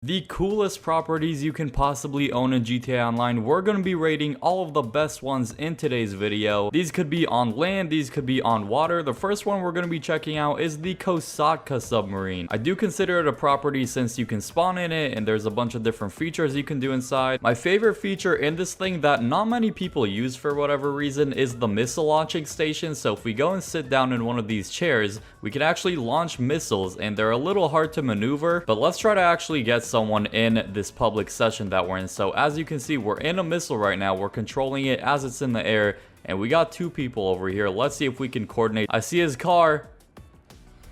The coolest properties you can possibly own in GTA Online. We're going to be rating all of the best ones in today's video. These could be on land, these could be on water. The first one we're going to be checking out is the Kosatka submarine. I do consider it a property since you can spawn in it and there's a bunch of different features you can do inside. My favorite feature in this thing that not many people use for whatever reason is the missile launching station. So if we go and sit down in one of these chairs, we can actually launch missiles, and they're a little hard to maneuver, but let's try to actually get someone in this public session that we're in. So as you can see, we're in a missile right now. We're controlling it as it's in the air, and we got two people over here. Let's see if we can coordinate. I see his car.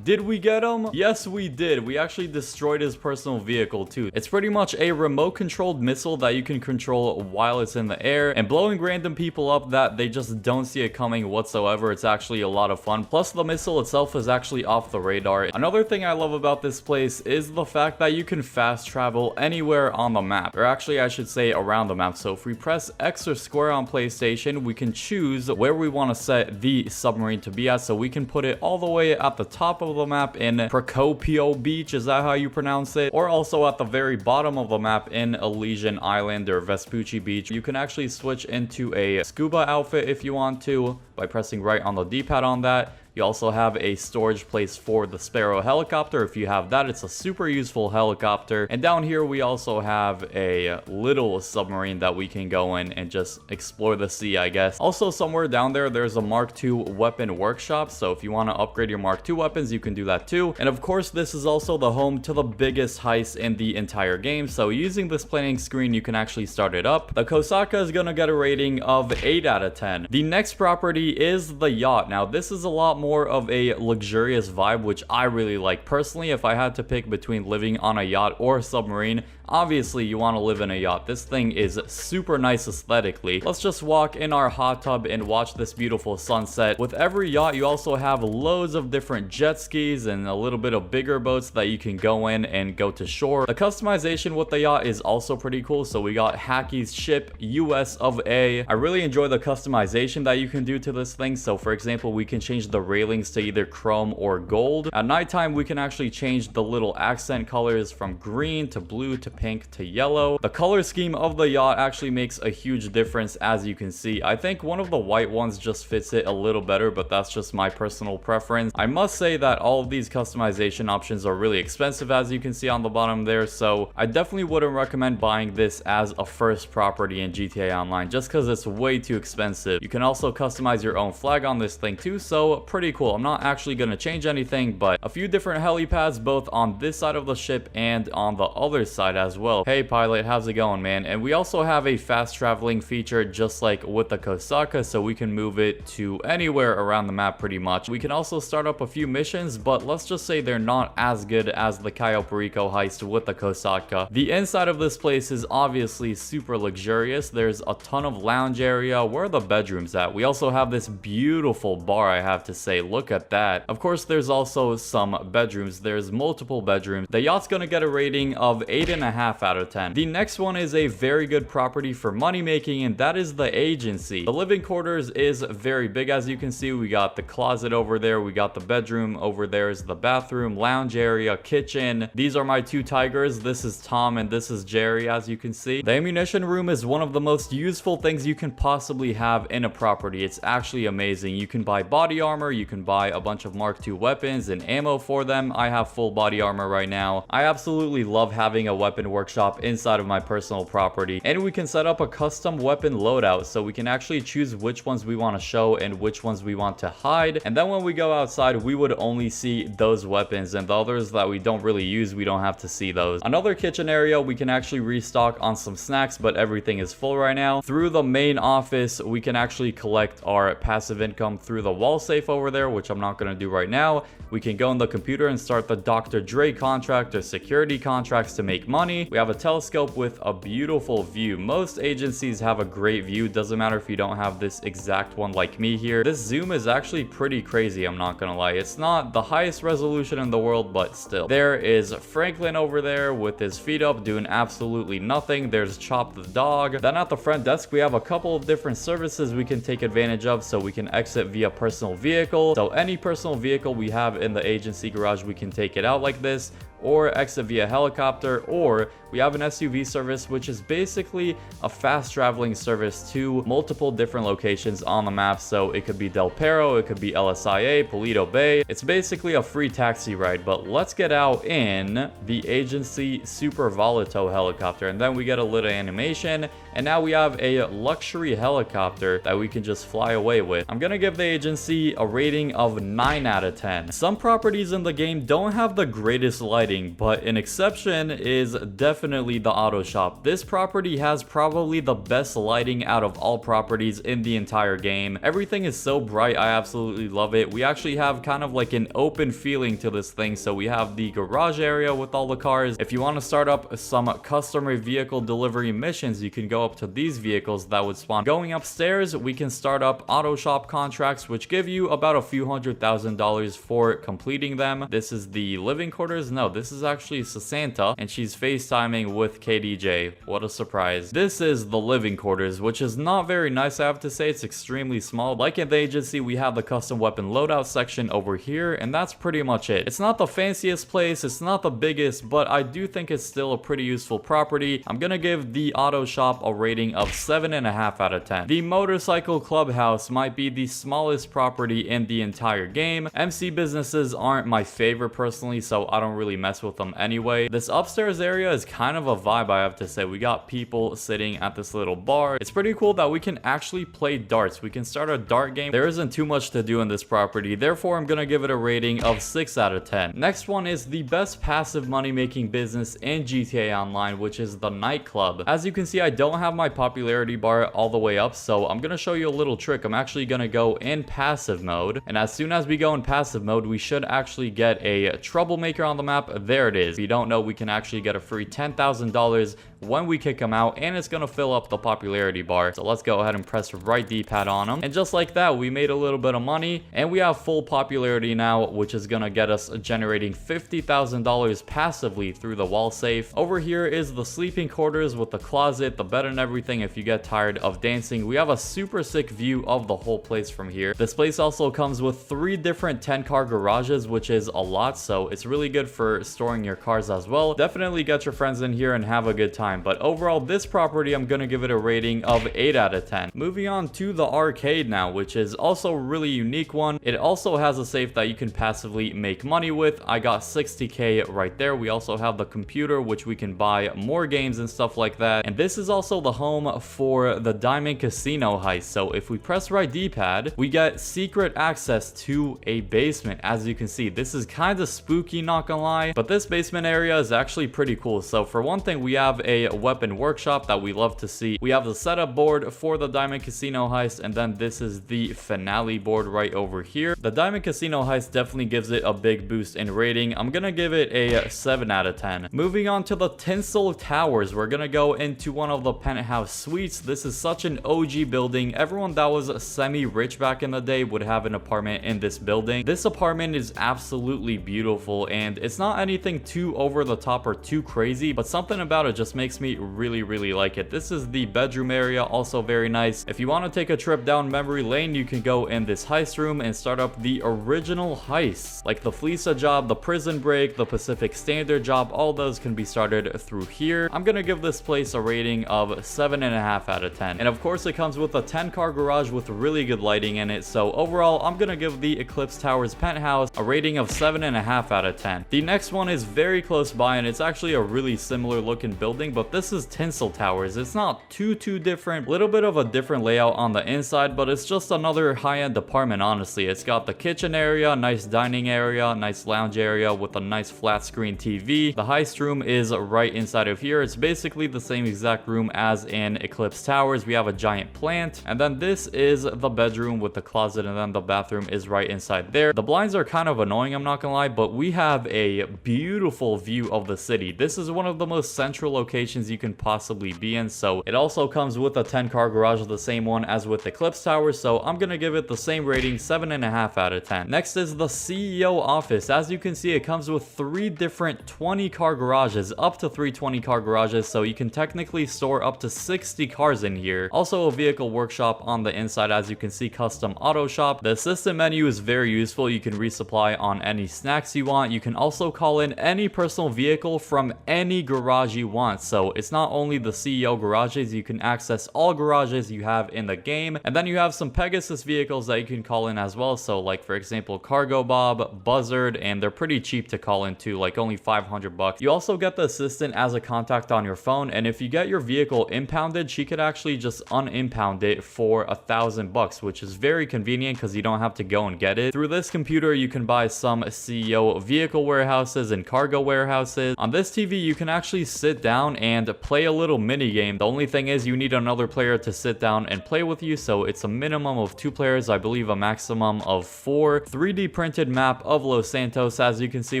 Did we get him? Yes, we did. We actually destroyed his personal vehicle too. It's pretty much a remote controlled missile that you can control while it's in the air, and blowing random people up that they just don't see it coming whatsoever. It's actually a lot of fun. Plus the missile itself is actually off the radar. Another thing I love about this place is the fact that you can fast travel anywhere on the map, or actually I should say around the map. So if we press X or square on PlayStation, we can choose where we want to set the submarine to be at. So we can put it all the way at the top of the map in Procopio Beach, is that how you pronounce it? Or also at the very bottom of the map in Elysian Island or Vespucci Beach. You can actually switch into a scuba outfit if you want to by pressing right on the D-pad on that. You also have a storage place for the Sparrow helicopter. If you have that, it's a super useful helicopter. And down here, we also have a little submarine that we can go in and just explore the sea, I guess. Also, somewhere down there, there's a Mark II weapon workshop. So if you want to upgrade your Mark II weapons, you can do that too. And of course, this is also the home to the biggest heist in the entire game. So using this planning screen, you can actually start it up. The Kosatka is going to get a rating of 8 out of 10. The next property is the Yacht. Now, this is a lot more of a luxurious vibe, which I really like. Personally, if I had to pick between living on a yacht or a submarine, obviously you want to live in a yacht. This thing is super nice aesthetically. Let's just walk in our hot tub and watch this beautiful sunset. With every yacht, you also have loads of different jet skis and a little bit of bigger boats that you can go in and go to shore. The customization with the yacht is also pretty cool. So we got Hakii's ship, US of A. I really enjoy the customization that you can do to this thing. So for example, we can change the railings to either chrome or gold. At nighttime, we can actually change the little accent colors from green to blue to pink to yellow. The color scheme of the yacht actually makes a huge difference, as you can see. I think one of the white ones just fits it a little better, but that's just my personal preference. I must say that all of these customization options are really expensive, as you can see on the bottom there, so I definitely wouldn't recommend buying this as a first property in GTA Online just because it's way too expensive. You can also customize your own flag on this thing too, so pretty cool. I'm not actually going to change anything, but a few different helipads both on this side of the ship and on the other side as well. Hey pilot, how's it going, man? And we also have a fast traveling feature just like with the Kosatka, so we can move it to anywhere around the map pretty much. We can also start up a few missions, but let's just say they're not as good as the Cayo Perico heist with the Kosatka. The inside of this place is obviously super luxurious. There's a ton of lounge area. Where are the bedrooms at? We also have this beautiful bar, I have to say. Look at that. Of course, there's also some bedrooms. There's multiple bedrooms. The yacht's gonna get a rating of 8.5 out of 10. The next one is a very good property for money making, and that is the agency. The living quarters is very big, as you can see. We got the closet over there. We got the bedroom over there is the bathroom, lounge area, kitchen. These are my two tigers. This is Tom and this is Jerry, as you can see. The ammunition room is one of the most useful things you can possibly have in a property. It's actually amazing. You can buy body armor. You can buy a bunch of Mark II weapons and ammo for them. I have full body armor right now. I absolutely love having a weapon workshop inside of my personal property, and we can set up a custom weapon loadout, so we can actually choose which ones we want to show and which ones we want to hide. And then when we go outside, we would only see those weapons, and the others that we don't really use, we don't have to see those. Another kitchen area, we can actually restock on some snacks, but everything is full right now. Through the main office, we can actually collect our passive income through the wall safe over there, which I'm not going to do right now. We can go on the computer and start the Dr. Dre contract or security contracts to make money. We have a telescope with a beautiful view. Most agencies have a great view. Doesn't matter if you don't have this exact one like me here. This zoom is actually pretty crazy, I'm not gonna lie. It's not the highest resolution in the world, but still. There is Franklin over there with his feet up doing absolutely nothing. There's Chop the dog. Then at the front desk, we have a couple of different services we can take advantage of. So we can exit via personal vehicle. So any personal vehicle we have in the agency garage, we can take it out like this. or exit via helicopter, or we have an SUV service, which is basically a fast traveling service to multiple different locations on the map. So it could be Del Perro, it could be LSIA, Paleto Bay. It's basically a free taxi ride. But let's get out in the agency Super Volito helicopter, and then we get a little animation, and now we have a luxury helicopter that we can just fly away with. I'm gonna give the agency a rating of 9 out of 10. Some properties in the game don't have the greatest lighting, but an exception is definitely the auto shop. This property has probably the best lighting out of all properties in the entire game. Everything is so bright, I absolutely love it. We actually have kind of like an open feeling to this thing. So we have the garage area with all the cars. If you want to start up some customer vehicle delivery missions, you can go up to these vehicles that would spawn. Going upstairs, we can start up auto shop contracts, which give you about a few $100,000 for completing them. This is the living quarters. No, this is actually Sasanta, and she's FaceTiming with KDJ. What a surprise. This is the living quarters, which is not very nice, I have to say. It's extremely small. Like in the agency, we have the custom weapon loadout section over here, and that's pretty much it. It's not the fanciest place, it's not the biggest, but I do think it's still a pretty useful property. I'm gonna give the auto shop a rating of 7.5 out of 10. The motorcycle clubhouse might be the smallest property in the entire game. MC businesses aren't my favorite personally, so I don't really mess with them anyway. This upstairs area is kind of a vibe, I have to say. We got people sitting at this little bar. It's pretty cool that we can actually play darts. We can start a dart game. There isn't too much to do in this property, therefore I'm gonna give it a rating of 6 out of 10. Next one is the best passive money making business in GTA Online, which is the nightclub. As you can see, I don't have my popularity bar all the way up, so I'm gonna show you a little trick. I'm actually gonna go in passive mode, and as soon as we go in passive mode, we should actually get a troublemaker on the map. There it is. If you don't know, we can actually get a free $10,000 when we kick him out, and it's gonna fill up the popularity bar. So let's go ahead and press right D-pad on him, and just like that, we made a little bit of money, and we have full popularity now, which is gonna get us generating $50,000 passively through the wall safe. Over here is the sleeping quarters with the closet, the bed, and everything. If you get tired of dancing, we have a super sick view of the whole place from here. This place also comes with 3 different 10-car garages, which is a lot, so it's really good for storing your cars as well. Definitely get your friends in here and have a good time. But overall, this property, I'm gonna give it a rating of 8 out of 10. Moving on to the arcade now, which is also a really unique one. It also has a safe that you can passively make money with. I got 60k right there. We also have the computer, which we can buy more games and stuff like that. And this is also the home for the Diamond Casino heist. So if we press right D-pad, we get secret access to a basement. As you can see, this is kind of spooky, not gonna lie, but this basement area is actually pretty cool. So for one thing, we have a weapon workshop that we love to see. We have the setup board for the Diamond Casino heist, and then this is the finale board right over here. The Diamond Casino heist definitely gives it a big boost in rating. I'm gonna give it a 7 out of 10. Moving on to the Tinsel Towers, we're gonna go into one of the penthouse suites. This is such an OG building. Everyone that was semi-rich back in the day would have an apartment in this building. This apartment is absolutely beautiful, and it's not anything too over the top or too crazy, but something about it just makes me really like it. This is the bedroom area, also very nice. If you want to take a trip down memory lane, you can go in this heist room and start up the original heists, like the Fleesa job, the prison break, the Pacific Standard job. All those can be started through here. I'm gonna give this place a rating of 7.5 out of 10. And of course, it comes with a 10-car garage with really good lighting in it. So overall, I'm gonna give the Eclipse Towers penthouse a rating of 7.5 out of 10. The next one is very close by, and it's actually a really similar looking building, but this is Tinsel Towers. It's not too different. Little bit of a different layout on the inside, but it's just another high-end apartment, honestly. It's got the kitchen area, nice dining area, nice lounge area with a nice flat screen TV. The heist room is right inside of here. It's basically the same exact room as in Eclipse Towers. We have a giant plant, and then this is the bedroom with the closet, and then the bathroom is right inside there. The blinds are kind of annoying, I'm not gonna lie, but we have a beautiful view of the city. This is one of the most central locations you can possibly be in. So it also comes with a 10-car garage, the same one as with Eclipse Towers, so I'm gonna give it the same rating, 7.5 out of 10. Next is the CEO office. As you can see, it comes with 3 different 20-car garages, up to 3 20-car garages, so you can technically store up to 60 cars in here. Also a vehicle workshop on the inside. As you can see, custom auto shop. The assistant menu is very useful. You can resupply on any snacks you want. You can also call call in any personal vehicle from any garage you want. So it's not only the CEO garages, you can access all garages you have in the game. And then you have some Pegasus vehicles that you can call in as well. So like for example, Cargo Bob, Buzzard, and they're pretty cheap to call in too, like only 500 bucks. You also get the assistant as a contact on your phone. And if you get your vehicle impounded, she could actually just unimpound it for 1,000 bucks, which is very convenient because you don't have to go and get it. Through this computer, you can buy some CEO vehicle warehouses and cargo warehouses. On this TV, you can actually sit down and play a little mini game. The only thing is you need another player to sit down and play with you, so it's a minimum of 2 players, I believe a maximum of 4. 3D printed map of Los Santos. As you can see,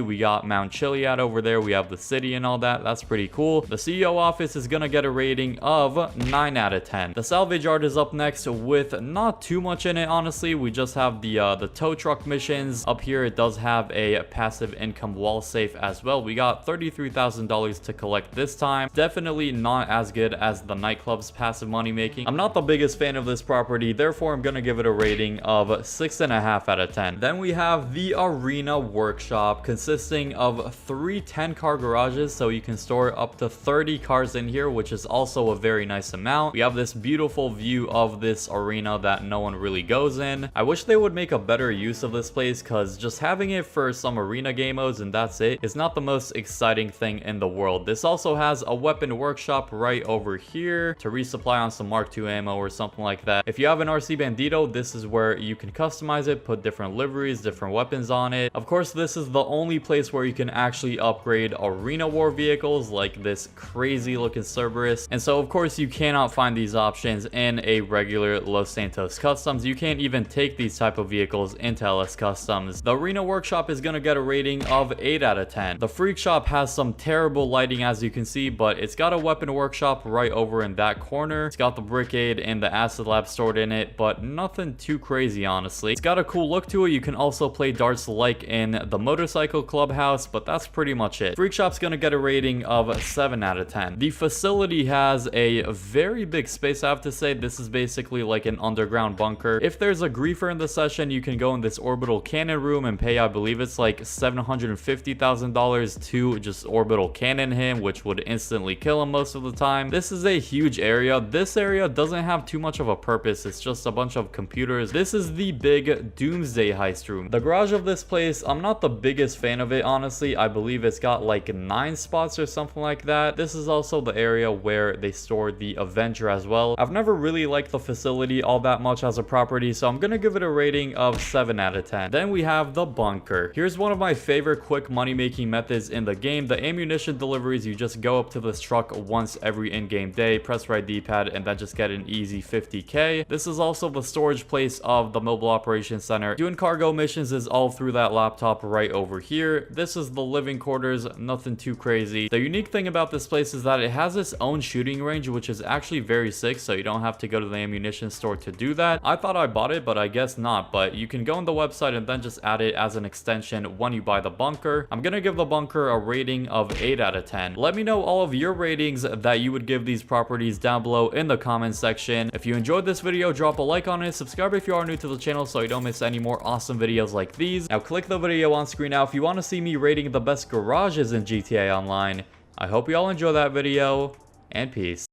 we got Mount Chiliad over there, we have the city and all that. That's pretty cool. The CEO office is gonna get a rating of 9 out of 10. The salvage yard is up next with not too much in it, honestly. We just have the tow truck missions. Up here it does have a passive income wall safe as well. We got $33,000 to collect this time. Definitely not as good as the nightclub's passive money making. I'm not the biggest fan of this property, therefore I'm gonna give it a rating of 6.5 out of 10. Then we have the arena workshop, consisting of 3 10-car garages, so you can store up to 30 cars in here, which is also a very nice amount. We have this beautiful view of this arena that no one really goes in. I wish they would make a better use of this place, because just having it for some arena game modes and that's it is not the most exciting thing in the world. This also has a weapon workshop right over here to resupply on some Mark II ammo or something like that. If you have an RC Bandito, this is where you can customize it, put different liveries, different weapons on it. Of course, this is the only place where you can actually upgrade arena war vehicles like this crazy looking Cerberus. And so of course you cannot find these options in a regular Los Santos Customs. You can't even take these type of vehicles into LS Customs. The arena workshop is gonna get a rating of 8 out of 10. The freak shop has some terrible lighting, as you can see, but it's got a weapon workshop right over in that corner. It's got the Brickade and the Acid Lab stored in it, but nothing too crazy, honestly. It's got a cool look to it. You can also play darts like in the motorcycle clubhouse, but that's pretty much it. Freak shop's gonna get a rating of 7 out of 10. The facility has a very big space, I have to say. This is basically like an underground bunker. If there's a griefer in the session, you can go in this orbital cannon room and pay, I believe it's like $750,000 to just orbital cannon him, which would instantly kill him most of the time. This is a huge area. This area doesn't have too much of a purpose. It's just a bunch of computers. This is the big doomsday heist room. The garage of this place, I'm not the biggest fan of it, honestly. I believe it's got like 9 spots or something like that. This is also the area where they store the Avenger as well. I've never really liked the facility all that much as a property, so I'm gonna give it a rating of 7 out of 10. Then we have the bunker. Here's one of my favorite quick money making methods in the game. The ammunition deliveries, you just go up to this truck once every in-game day, press right D-pad, and then just get an easy 50k. This is also the storage place of the mobile operations center. Doing cargo missions is all through that laptop right over here. This is the living quarters, nothing too crazy. The unique thing about this place is that it has its own shooting range, which is actually very sick, so you don't have to go to the ammunition store to do that. I thought I bought it, but I guess not. But you can go on the website and then just add it as an extension when you buy the bunker. I'm gonna give the bunker a rating of 8 out of 10. Let me know all of your ratings that you would give these properties down below in the comment section. If you enjoyed this video, drop a like on it, subscribe if you are new to the channel so you don't miss any more awesome videos like these. Now click the video on screen now if you want to see me rating the best garages in GTA Online. I hope you all enjoy that video, and peace.